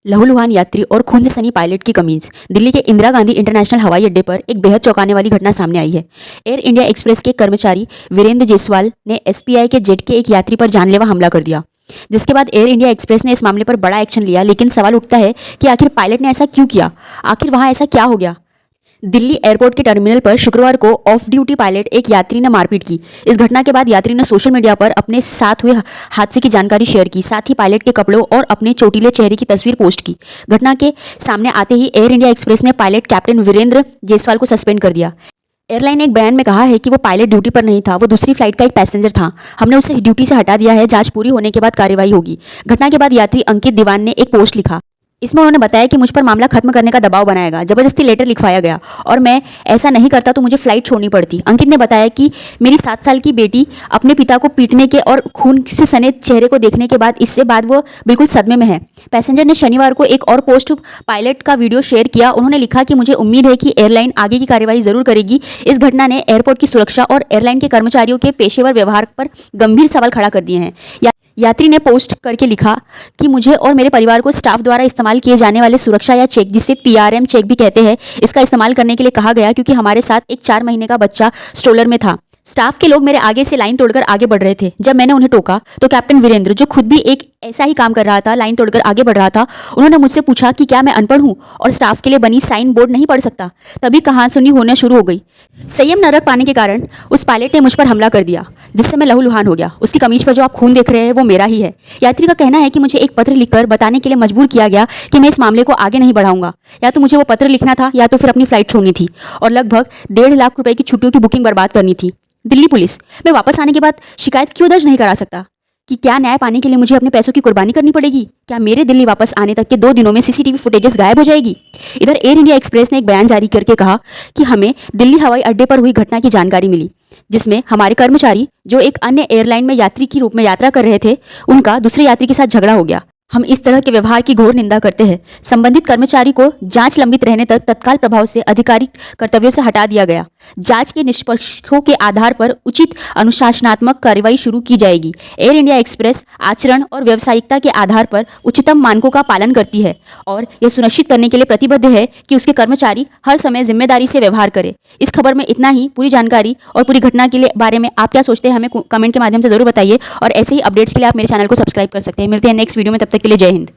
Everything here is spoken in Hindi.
लहूलुहान यात्री और खून से सनी पायलट की कमीज। दिल्ली के इंदिरा गांधी इंटरनेशनल हवाई अड्डे पर एक बेहद चौंकाने वाली घटना सामने आई है। एयर इंडिया एक्सप्रेस के कर्मचारी वीरेंद्र जायसवाल ने एसपीआई के जेट के एक यात्री पर जानलेवा हमला कर दिया, जिसके बाद एयर इंडिया एक्सप्रेस ने इस मामले पर बड़ा एक्शन लिया। लेकिन सवाल उठता है कि आखिर पायलट ने ऐसा क्यों किया? आखिर वहां ऐसा क्या हो गया? दिल्ली एयरपोर्ट के टर्मिनल पर शुक्रवार को ऑफ ड्यूटी पायलट एक यात्री ने मारपीट की। इस घटना के बाद यात्री ने सोशल मीडिया पर अपने साथ हुए हादसे की जानकारी शेयर की, साथ ही पायलट के कपड़ों और अपने चोटीले चेहरे की तस्वीर पोस्ट की। घटना के सामने आते ही एयर इंडिया एक्सप्रेस ने पायलट कैप्टन वीरेंद्र जायसवाल को सस्पेंड कर दिया। एयरलाइन ने एक बयान में कहा है कि वो पायलट ड्यूटी पर नहीं था, वो दूसरी फ्लाइट का एक पैसेंजर था। हमने उसे ड्यूटी से हटा दिया है, जांच पूरी होने के बाद कार्रवाई होगी। घटना के बाद यात्री अंकित दीवान ने एक पोस्ट लिखा। इसमें उन्होंने बताया कि मुझ पर मामला खत्म करने का दबाव बनाएगा, जबरदस्ती लेटर लिखवाया गया और मैं ऐसा नहीं करता तो मुझे फ्लाइट छोड़नी पड़ती। अंकित ने बताया कि मेरी 7 साल की बेटी अपने पिता को पीटने के और खून से सने चेहरे को देखने के बाद इससे बाद वो बिल्कुल सदमे में है। पैसेंजर ने शनिवार को एक और पोस्ट पायलट का वीडियो शेयर किया। उन्होंने लिखा कि मुझे उम्मीद है कि एयरलाइन आगे की कार्रवाई जरूर करेगी। इस घटना ने एयरपोर्ट की सुरक्षा और एयरलाइन के कर्मचारियों के पेशेवर व्यवहार पर गंभीर सवाल खड़ा कर दिए हैं। यात्री ने पोस्ट करके लिखा कि मुझे और मेरे परिवार को स्टाफ द्वारा इस्तेमाल किए जाने वाले सुरक्षा या चेक, जिसे पीआरएम चेक भी कहते हैं, इसका इस्तेमाल करने के लिए कहा गया क्योंकि हमारे साथ एक 4 महीने का बच्चा स्ट्रोलर में था। स्टाफ के लोग मेरे आगे से लाइन तोड़कर आगे बढ़ रहे थे। जब मैंने उन्हें टोका तो कैप्टन वीरेंद्र, जो खुद भी एक ऐसा ही काम कर रहा था, लाइन तोड़कर आगे बढ़ रहा था, उन्होंने मुझसे पूछा कि क्या मैं अनपढ़ हूं और स्टाफ के लिए बनी साइन बोर्ड नहीं पढ़ सकता। तभी कहासुनी होना शुरू हो गई। संयम न रख पाने के कारण उस पायलट ने मुझ पर हमला कर दिया, जिससे मैं लहूलुहान हो गया। उसकी कमीज पर जो आप खून देख रहे हैं वो मेरा ही है। यात्री का कहना है कि मुझे एक पत्र लिखकर बताने के लिए मजबूर किया गया कि मैं इस मामले को आगे नहीं बढ़ाऊंगा। या तो मुझे वो पत्र लिखना था या तो फिर अपनी फ्लाइट छोड़नी थी और लगभग 1.5 लाख रुपए की छुट्टियों की बुकिंग बर्बाद करनी थी। दिल्ली पुलिस, मैं वापस आने के बाद शिकायत क्यों दर्ज नहीं करा सकता? कि क्या न्याय पाने के लिए मुझे अपने पैसों की कुर्बानी करनी पड़ेगी? क्या मेरे दिल्ली वापस आने तक के 2 दिनों में सीसीटीवी फुटेजेस गायब हो जाएगी? इधर एयर इंडिया एक्सप्रेस ने एक बयान जारी करके कहा कि हमें दिल्ली हवाई अड्डे पर हुई घटना की जानकारी मिली, जिसमें हमारे कर्मचारी जो एक अन्य एयरलाइन में यात्री के रूप में यात्रा कर रहे थे, उनका दूसरे यात्री के साथ झगड़ा हो गया। हम इस तरह के व्यवहार की घोर निंदा करते हैं। संबंधित कर्मचारी को जांच लंबित रहने तक तत्काल प्रभाव से आधिकारिक कर्तव्यों से हटा दिया गया। जांच के निष्पक्षों के आधार पर उचित अनुशासनात्मक कार्रवाई शुरू की जाएगी। एयर इंडिया एक्सप्रेस आचरण और व्यावसायिकता के आधार पर उच्चतम मानकों का पालन करती है और यह सुनिश्चित करने के लिए प्रतिबद्ध है कि उसके कर्मचारी हर समय जिम्मेदारी से व्यवहार करें। इस खबर में इतना ही। पूरी जानकारी और पूरी घटना के बारे में आप क्या सोचते हैं हमें कमेंट के माध्यम से जरूर बताइए और ऐसे ही अपडेट्स के लिए आप मेरे चैनल को सब्सक्राइब कर सकते हैं। मिलते हैं नेक्स्ट वीडियो में, तब तक के लिए जय हिंद।